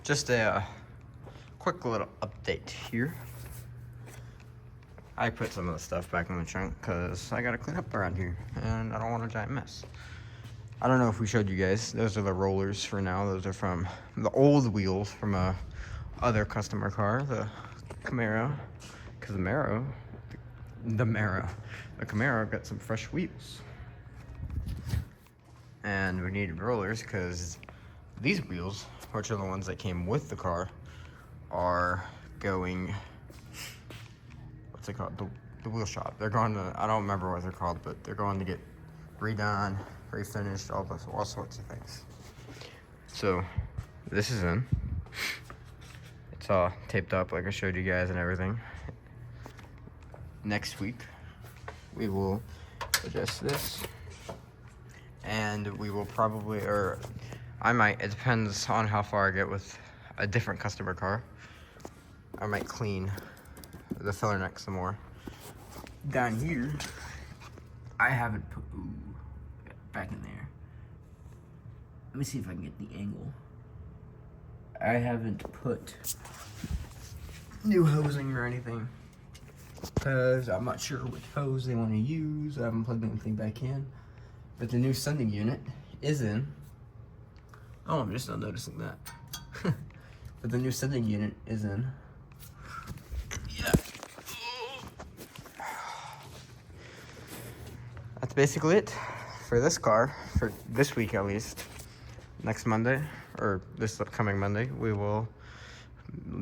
just a quick little update here. I put some of the stuff back in the trunk because I gotta clean up around here and I don't want a giant mess. I don't know if we showed you guys, those are the rollers for now. Those are from the old wheels from a other customer car, the Camaro, because the Camaro got some fresh wheels. And we needed rollers because these wheels, which are the ones that came with the car, are going, what's it called? The wheel shop. They're going to, I don't remember what they're called, but they're going to get redone, refinished, all sorts of things. So this is in. It's all taped up like I showed you guys and everything. Next week, we will adjust this. And we will probably, or I might, it depends on how far I get with a different customer car. I might clean the filler neck some more. Down here, I haven't put, ooh, back in there. Let me see if I can get the angle. I haven't put new hosing or anything because I'm not sure which hose they want to use. I haven't plugged anything back in. But the new sending unit is in. Oh, I'm just not noticing that. But the new sending unit is in. Yeah. That's basically it for this car, for this week at least. Next Monday, or this upcoming Monday, we will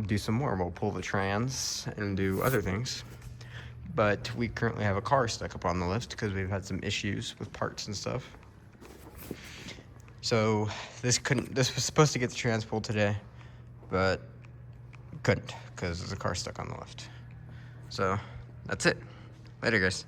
do some more. We'll pull the trans and do other things. But we currently have a car stuck up on the lift because we've had some issues with parts and stuff. So this was supposed to get the trans pulled today, but couldn't because there's a car stuck on the lift. So that's it. Later, guys.